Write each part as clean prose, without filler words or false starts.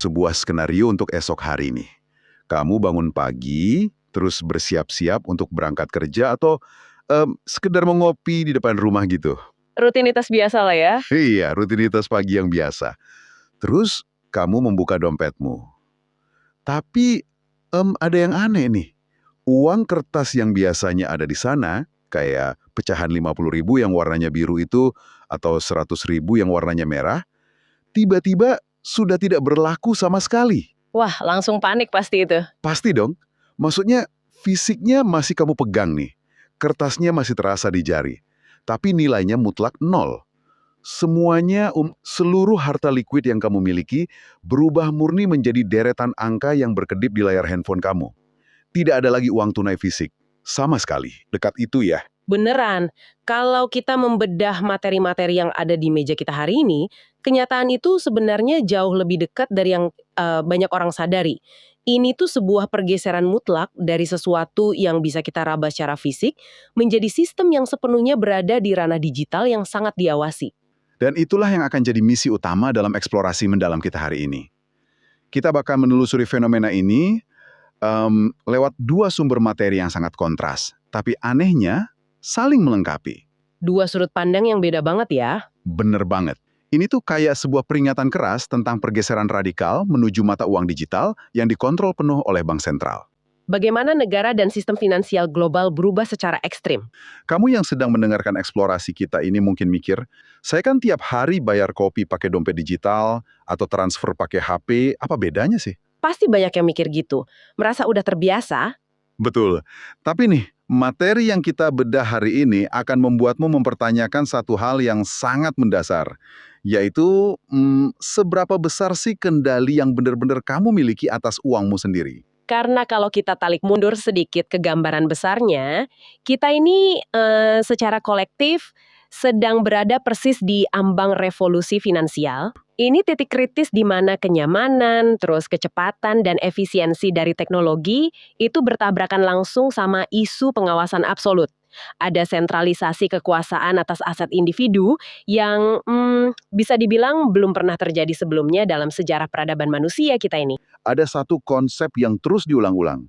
Sebuah skenario untuk esok hari nih. Kamu bangun pagi, terus bersiap-siap untuk berangkat kerja atau sekedar mau ngopi di depan rumah gitu. Rutinitas biasa lah ya. Iya, rutinitas pagi yang biasa. Terus kamu membuka dompetmu. Tapi ada yang aneh nih. Uang kertas yang biasanya ada di sana, kayak pecahan 50.000 yang warnanya biru itu, atau 100.000 yang warnanya merah, tiba-tiba sudah tidak berlaku sama sekali. Wah, langsung panik pasti itu. Pasti dong. Maksudnya fisiknya masih kamu pegang nih. Kertasnya masih terasa di jari. Tapi nilainya mutlak nol. Semuanya, seluruh harta liquid yang kamu miliki berubah murni menjadi deretan angka yang berkedip di layar handphone kamu. Tidak ada lagi uang tunai fisik. Sama sekali. Dekat itu ya. Beneran, kalau kita membedah materi-materi yang ada di meja kita hari ini, kenyataan itu sebenarnya jauh lebih dekat dari yang banyak orang sadari. Ini tuh sebuah pergeseran mutlak dari sesuatu yang bisa kita raba secara fisik menjadi sistem yang sepenuhnya berada di ranah digital yang sangat diawasi. Dan itulah yang akan jadi misi utama dalam eksplorasi mendalam kita hari ini. Kita bakal menelusuri fenomena ini lewat dua sumber materi yang sangat kontras. Tapi anehnya, saling melengkapi. Dua sudut pandang yang beda banget ya. Bener banget. Ini tuh kayak sebuah peringatan keras tentang pergeseran radikal menuju mata uang digital yang dikontrol penuh oleh bank sentral. Bagaimana negara dan sistem finansial global berubah secara ekstrim? Kamu yang sedang mendengarkan eksplorasi kita ini mungkin mikir, saya kan tiap hari bayar kopi pakai dompet digital atau transfer pakai HP, apa bedanya sih? Pasti banyak yang mikir gitu. Merasa udah terbiasa. Betul. Tapi nih, materi yang kita bedah hari ini akan membuatmu mempertanyakan satu hal yang sangat mendasar, yaitu seberapa besar sih kendali yang benar-benar kamu miliki atas uangmu sendiri? Karena kalau kita tarik mundur sedikit ke gambaran besarnya, kita ini secara kolektif sedang berada persis di ambang revolusi finansial. Ini titik kritis di mana kenyamanan, terus kecepatan, dan efisiensi dari teknologi itu bertabrakan langsung sama isu pengawasan absolut. Ada sentralisasi kekuasaan atas aset individu yang bisa dibilang belum pernah terjadi sebelumnya dalam sejarah peradaban manusia kita ini. Ada satu konsep yang terus diulang-ulang,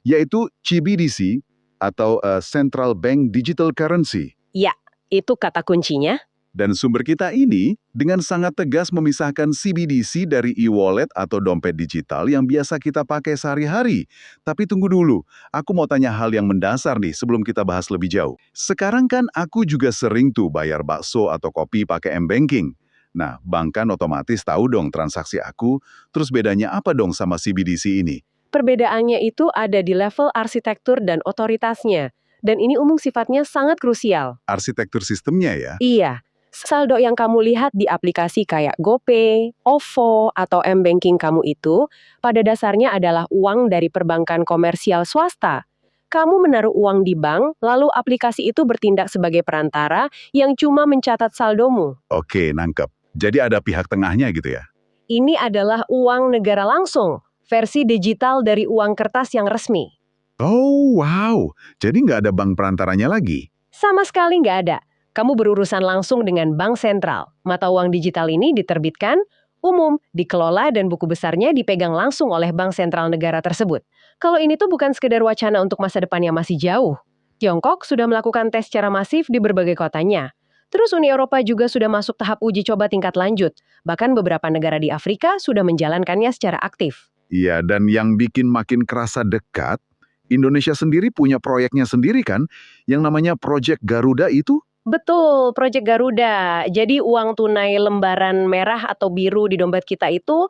yaitu CBDC atau Central Bank Digital Currency. Ya, itu kata kuncinya. Dan sumber kita ini dengan sangat tegas memisahkan CBDC dari e-wallet atau dompet digital yang biasa kita pakai sehari-hari. Tapi tunggu dulu, aku mau tanya hal yang mendasar nih sebelum kita bahas lebih jauh. Sekarang kan aku juga sering tuh bayar bakso atau kopi pakai M-Banking. Nah, bank kan otomatis tahu dong transaksi aku, terus bedanya apa dong sama CBDC ini? Perbedaannya itu ada di level arsitektur dan otoritasnya. Dan ini umum sifatnya sangat krusial. Arsitektur sistemnya ya? Iya, saldo yang kamu lihat di aplikasi kayak GoPay, OVO, atau M-Banking kamu itu, pada dasarnya adalah uang dari perbankan komersial swasta. Kamu menaruh uang di bank, lalu aplikasi itu bertindak sebagai perantara yang cuma mencatat saldomu. Oke, nangkep. Jadi ada pihak tengahnya gitu ya? Ini adalah uang negara langsung, versi digital dari uang kertas yang resmi. Oh, wow. Jadi nggak ada bank perantaranya lagi? Sama sekali nggak ada. Kamu berurusan langsung dengan bank sentral. Mata uang digital ini diterbitkan, umum, dikelola, dan buku besarnya dipegang langsung oleh bank sentral negara tersebut. Kalau ini tuh bukan sekedar wacana untuk masa depan yang masih jauh. Tiongkok sudah melakukan tes secara masif di berbagai kotanya. Terus Uni Eropa juga sudah masuk tahap uji coba tingkat lanjut. Bahkan beberapa negara di Afrika sudah menjalankannya secara aktif. Iya, dan yang bikin makin kerasa dekat, Indonesia sendiri punya proyeknya sendiri kan, yang namanya Project Garuda itu? Betul, Project Garuda. Jadi uang tunai lembaran merah atau biru di dompet kita itu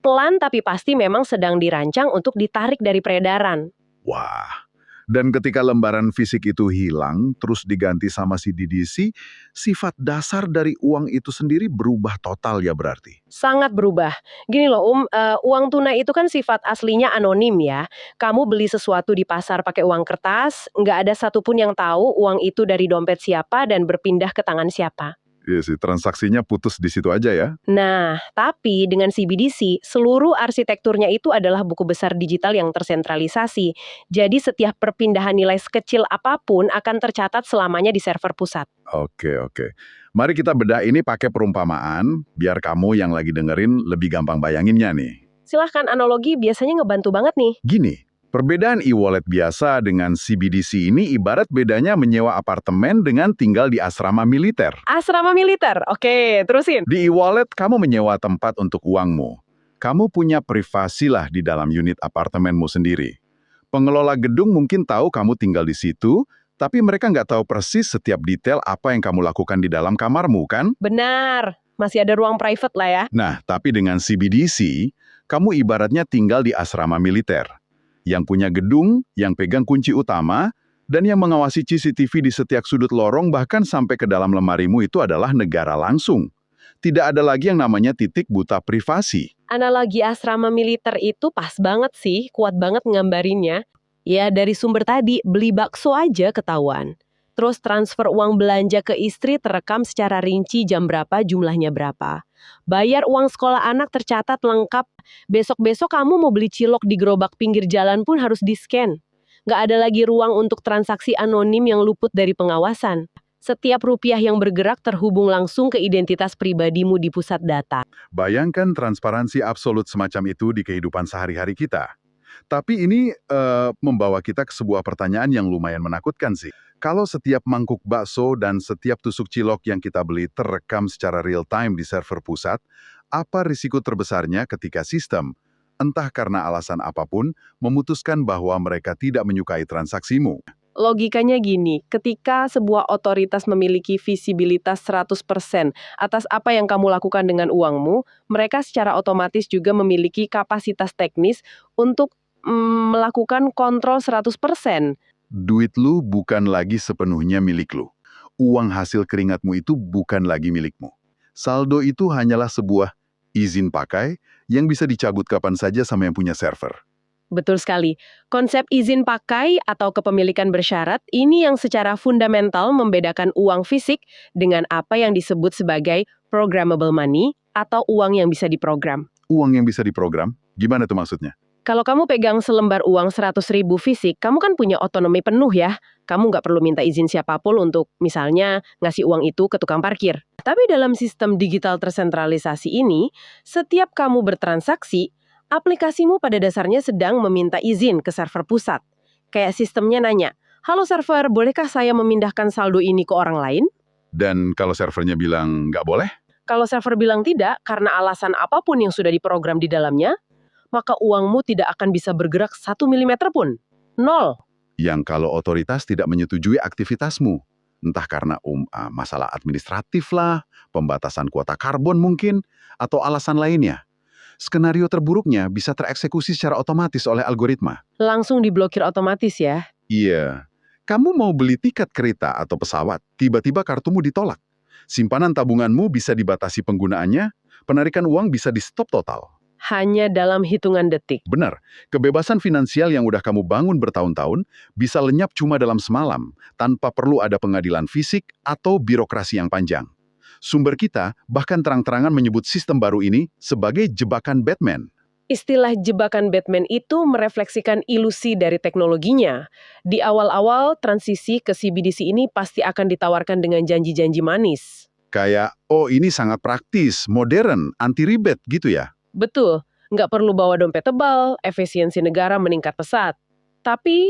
pelan tapi pasti memang sedang dirancang untuk ditarik dari peredaran. Wah, dan ketika lembaran fisik itu hilang, terus diganti sama CBDC, sifat dasar dari uang itu sendiri berubah total ya berarti? Sangat berubah. Gini loh, uang tunai itu kan sifat aslinya anonim ya. Kamu beli sesuatu di pasar pakai uang kertas, nggak ada satupun yang tahu uang itu dari dompet siapa dan berpindah ke tangan siapa. Iya sih, transaksinya putus di situ aja ya? Nah, tapi dengan CBDC, seluruh arsitekturnya itu adalah buku besar digital yang tersentralisasi. Jadi setiap perpindahan nilai sekecil apapun akan tercatat selamanya di server pusat. Oke. Mari kita bedah ini pakai perumpamaan, biar kamu yang lagi dengerin lebih gampang bayanginnya nih. Silahkan, analogi biasanya ngebantu banget nih. Gini, perbedaan e-wallet biasa dengan CBDC ini ibarat bedanya menyewa apartemen dengan tinggal di asrama militer. Asrama militer, oke, terusin. Di e-wallet, kamu menyewa tempat untuk uangmu. Kamu punya privasi lah di dalam unit apartemenmu sendiri. Pengelola gedung mungkin tahu kamu tinggal di situ, tapi mereka nggak tahu persis setiap detail apa yang kamu lakukan di dalam kamarmu, kan? Benar, masih ada ruang private lah ya. Nah, tapi dengan CBDC, kamu ibaratnya tinggal di asrama militer. Yang punya gedung, yang pegang kunci utama, dan yang mengawasi CCTV di setiap sudut lorong bahkan sampai ke dalam lemarimu itu adalah negara langsung. Tidak ada lagi yang namanya titik buta privasi. Analogi asrama militer itu pas banget sih, kuat banget ngambarinnya. Ya dari sumber tadi, beli bakso aja ketahuan. Terus transfer uang belanja ke istri terekam secara rinci jam berapa, jumlahnya berapa. Bayar uang sekolah anak tercatat lengkap. Besok-besok kamu mau beli cilok di gerobak pinggir jalan pun harus di-scan. Nggak ada lagi ruang untuk transaksi anonim yang luput dari pengawasan. Setiap rupiah yang bergerak terhubung langsung ke identitas pribadimu di pusat data. Bayangkan transparansi absolut semacam itu di kehidupan sehari-hari kita. Tapi ini membawa kita ke sebuah pertanyaan yang lumayan menakutkan sih. Kalau setiap mangkuk bakso dan setiap tusuk cilok yang kita beli terekam secara real time di server pusat, apa risiko terbesarnya ketika sistem, entah karena alasan apapun, memutuskan bahwa mereka tidak menyukai transaksimu? Logikanya gini, ketika sebuah otoritas memiliki visibilitas 100% atas apa yang kamu lakukan dengan uangmu, mereka secara otomatis juga memiliki kapasitas teknis untuk melakukan kontrol 100%. Duit lu bukan lagi sepenuhnya milik lu. Uang hasil keringatmu itu bukan lagi milikmu. Saldo itu hanyalah sebuah izin pakai yang bisa dicabut kapan saja sama yang punya server. Betul sekali. Konsep izin pakai atau kepemilikan bersyarat ini yang secara fundamental membedakan uang fisik dengan apa yang disebut sebagai programmable money atau uang yang bisa diprogram. Uang yang bisa diprogram? Gimana tuh maksudnya? Kalau kamu pegang selembar uang 100.000 fisik, kamu kan punya otonomi penuh ya. Kamu nggak perlu minta izin siapapun untuk misalnya ngasih uang itu ke tukang parkir. Tapi dalam sistem digital tersentralisasi ini, setiap kamu bertransaksi, aplikasimu pada dasarnya sedang meminta izin ke server pusat. Kayak sistemnya nanya, "Halo server, bolehkah saya memindahkan saldo ini ke orang lain?" Dan kalau servernya bilang nggak boleh? Kalau server bilang tidak, karena alasan apapun yang sudah diprogram di dalamnya, maka uangmu tidak akan bisa bergerak 1 milimeter pun. Nol. Yang kalau otoritas tidak menyetujui aktivitasmu. Entah karena masalah administratif lah, pembatasan kuota karbon mungkin, atau alasan lainnya. Skenario terburuknya bisa tereksekusi secara otomatis oleh algoritma. Langsung diblokir otomatis ya. Iya, kamu mau beli tiket kereta atau pesawat, tiba-tiba kartumu ditolak. Simpanan tabunganmu bisa dibatasi penggunaannya, penarikan uang bisa di-stop total. Hanya dalam hitungan detik. Benar, kebebasan finansial yang udah kamu bangun bertahun-tahun bisa lenyap cuma dalam semalam, tanpa perlu ada pengadilan fisik atau birokrasi yang panjang. Sumber kita bahkan terang-terangan menyebut sistem baru ini sebagai jebakan Batman. Istilah jebakan Batman itu merefleksikan ilusi dari teknologinya. Di awal-awal transisi ke CBDC ini pasti akan ditawarkan dengan janji-janji manis. Kayak, oh ini sangat praktis, modern, anti-ribet gitu ya. Betul, nggak perlu bawa dompet tebal, efisiensi negara meningkat pesat. Tapi,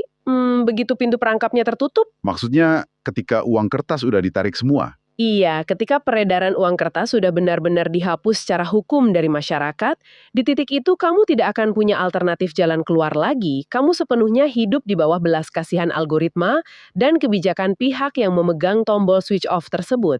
begitu pintu perangkapnya tertutup, Maksudnya ketika uang kertas udah ditarik semua. iya, ketika peredaran uang kertas sudah benar-benar dihapus secara hukum dari masyarakat, di titik itu kamu tidak akan punya alternatif jalan keluar lagi. Kamu sepenuhnya hidup di bawah belas kasihan algoritma dan kebijakan pihak yang memegang tombol switch off tersebut.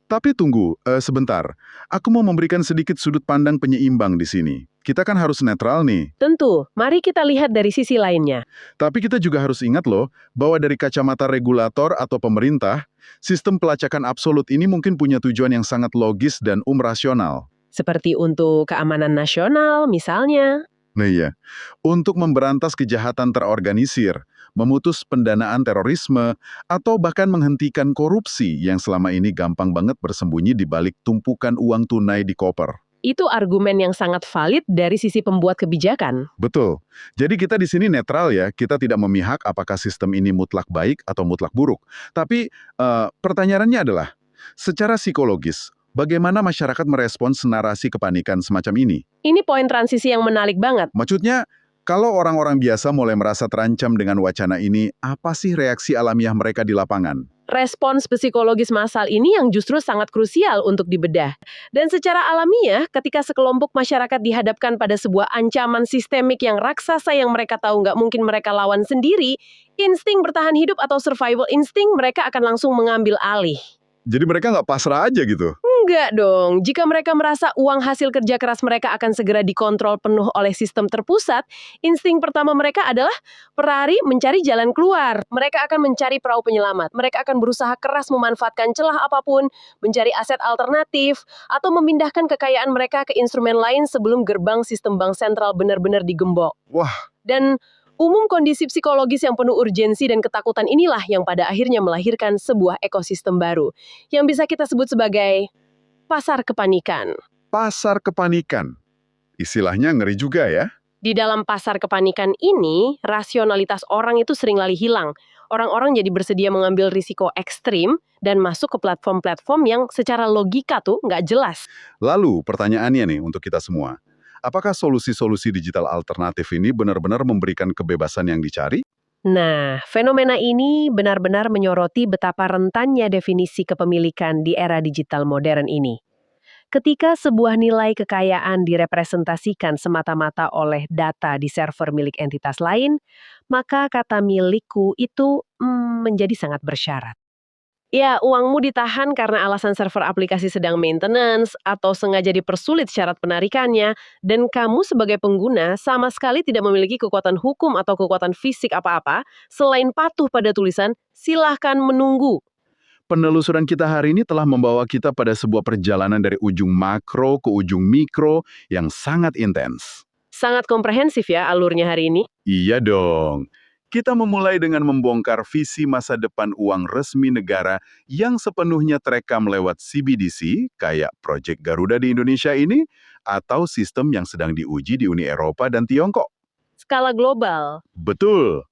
Tapi tunggu, sebentar. Aku mau memberikan sedikit sudut pandang penyeimbang di sini. Kita kan harus netral nih. Tentu, mari kita lihat dari sisi lainnya. Tapi kita juga harus ingat loh, bahwa dari kacamata regulator atau pemerintah, sistem pelacakan absolut ini mungkin punya tujuan yang sangat logis dan rasional. Seperti untuk keamanan nasional misalnya. Nah iya, untuk memberantas kejahatan terorganisir, memutus pendanaan terorisme, atau bahkan menghentikan korupsi yang selama ini gampang banget bersembunyi di balik tumpukan uang tunai di koper. Itu argumen yang sangat valid dari sisi pembuat kebijakan. Betul. Jadi kita di sini netral ya, kita tidak memihak apakah sistem ini mutlak baik atau mutlak buruk. Tapi pertanyaannya adalah, secara psikologis, Bagaimana masyarakat merespons narasi kepanikan semacam ini? Ini poin transisi yang menarik banget. Maksudnya, kalau orang-orang biasa mulai merasa terancam dengan wacana ini, apa sih reaksi alamiah mereka di lapangan? Respons psikologis massal ini yang justru sangat krusial untuk dibedah. Dan secara alamiah, ketika sekelompok masyarakat dihadapkan pada sebuah ancaman sistemik yang raksasa yang mereka tahu nggak mungkin mereka lawan sendiri, insting bertahan hidup atau survival instinct mereka akan langsung mengambil alih. Jadi mereka nggak pasrah aja gitu? Enggak dong, jika mereka merasa uang hasil kerja keras mereka akan segera dikontrol penuh oleh sistem terpusat, insting pertama mereka adalah berlari mencari jalan keluar. Mereka akan mencari perahu penyelamat, mereka akan berusaha keras memanfaatkan celah apapun, mencari aset alternatif, atau memindahkan kekayaan mereka ke instrumen lain sebelum gerbang sistem bank sentral benar-benar digembok. Wah, Dan umum kondisi psikologis yang penuh urgensi dan ketakutan inilah yang pada akhirnya melahirkan sebuah ekosistem baru, yang bisa kita sebut sebagai pasar kepanikan. pasar kepanikan. Istilahnya ngeri juga ya. Di dalam pasar kepanikan ini, rasionalitas orang itu sering lali hilang. Orang-orang jadi bersedia mengambil risiko ekstrim dan masuk ke platform-platform yang secara logika tuh nggak jelas. Lalu pertanyaannya nih untuk kita semua. Apakah solusi-solusi digital alternatif ini benar-benar memberikan kebebasan yang dicari? Nah, fenomena ini benar-benar menyoroti betapa rentannya definisi kepemilikan di era digital modern ini. Ketika sebuah nilai kekayaan direpresentasikan semata-mata oleh data di server milik entitas lain, maka kata milikku itu menjadi sangat bersyarat. Ya, uangmu ditahan karena alasan server aplikasi sedang maintenance atau sengaja dipersulit syarat penarikannya, dan kamu sebagai pengguna sama sekali tidak memiliki kekuatan hukum atau kekuatan fisik apa-apa selain patuh pada tulisan "silahkan menunggu". Penelusuran kita hari ini telah membawa kita pada sebuah perjalanan dari ujung makro ke ujung mikro yang sangat intens. Sangat komprehensif ya alurnya hari ini. Iya dong. Kita memulai dengan membongkar visi masa depan uang resmi negara yang sepenuhnya terekam lewat CBDC, kayak Project Garuda di Indonesia ini, atau sistem yang sedang diuji di Uni Eropa dan Tiongkok. Skala global. Betul.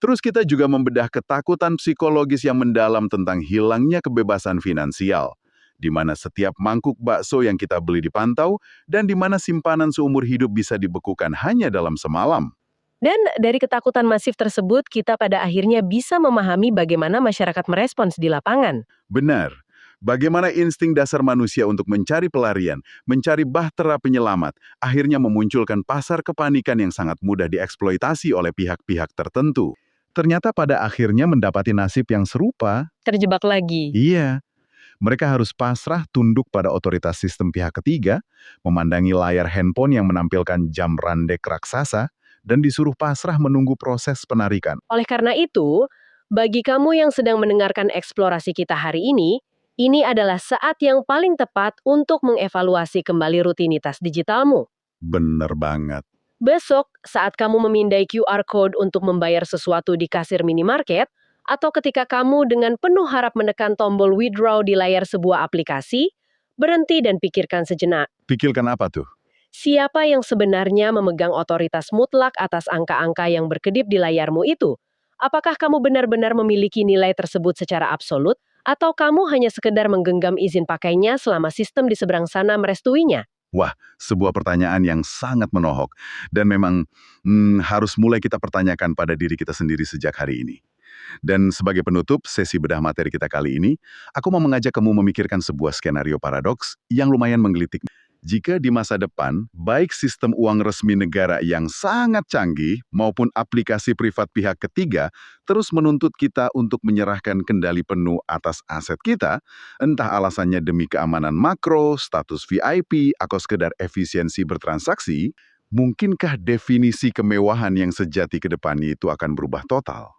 Terus kita juga membedah ketakutan psikologis yang mendalam tentang hilangnya kebebasan finansial, di mana setiap mangkuk bakso yang kita beli dipantau, dan di mana simpanan seumur hidup bisa dibekukan hanya dalam semalam. Dan dari ketakutan masif tersebut, kita pada akhirnya bisa memahami bagaimana masyarakat merespons di lapangan. Benar. Bagaimana insting dasar manusia untuk mencari pelarian, mencari bahtera penyelamat, akhirnya memunculkan pasar kepanikan yang sangat mudah dieksploitasi oleh pihak-pihak tertentu. Ternyata pada akhirnya mendapati nasib yang serupa. Terjebak lagi. Iya, mereka harus pasrah tunduk pada otoritas sistem pihak ketiga, memandangi layar handphone yang menampilkan jam randek raksasa, dan disuruh pasrah menunggu proses penarikan. Oleh karena itu, bagi kamu yang sedang mendengarkan eksplorasi kita hari ini adalah saat yang paling tepat untuk mengevaluasi kembali rutinitas digitalmu. Bener banget. Besok, saat kamu memindai QR code untuk membayar sesuatu di kasir minimarket, atau ketika kamu dengan penuh harap menekan tombol withdraw di layar sebuah aplikasi, berhenti dan pikirkan sejenak. Pikirkan apa tuh? Siapa yang sebenarnya memegang otoritas mutlak atas angka-angka yang berkedip di layarmu itu? Apakah kamu benar-benar memiliki nilai tersebut secara absolut, atau kamu hanya sekedar menggenggam izin pakainya selama sistem di seberang sana merestuinya? Wah, sebuah pertanyaan yang sangat menohok. Dan memang harus mulai kita pertanyakan pada diri kita sendiri sejak hari ini. Dan sebagai penutup sesi bedah materi kita kali ini, aku mau mengajak kamu memikirkan sebuah skenario paradoks yang lumayan menggelitik. Jika di masa depan, baik sistem uang resmi negara yang sangat canggih maupun aplikasi privat pihak ketiga terus menuntut kita untuk menyerahkan kendali penuh atas aset kita, entah alasannya demi keamanan makro, status VIP, atau sekedar efisiensi bertransaksi, mungkinkah definisi kemewahan yang sejati ke depannya itu akan berubah total?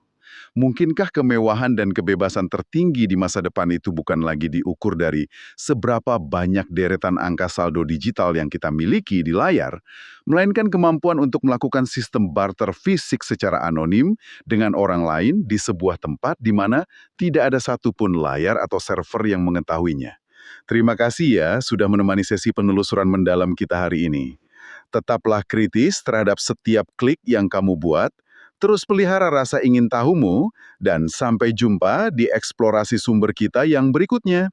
Mungkinkah kemewahan dan kebebasan tertinggi di masa depan itu bukan lagi diukur dari seberapa banyak deretan angka saldo digital yang kita miliki di layar, melainkan kemampuan untuk melakukan sistem barter fisik secara anonim dengan orang lain di sebuah tempat di mana tidak ada satupun layar atau server yang mengetahuinya. Terima kasih ya sudah menemani sesi penelusuran mendalam kita hari ini. Tetaplah kritis terhadap setiap klik yang kamu buat, terus pelihara rasa ingin tahumu, dan sampai jumpa di eksplorasi sumber kita yang berikutnya.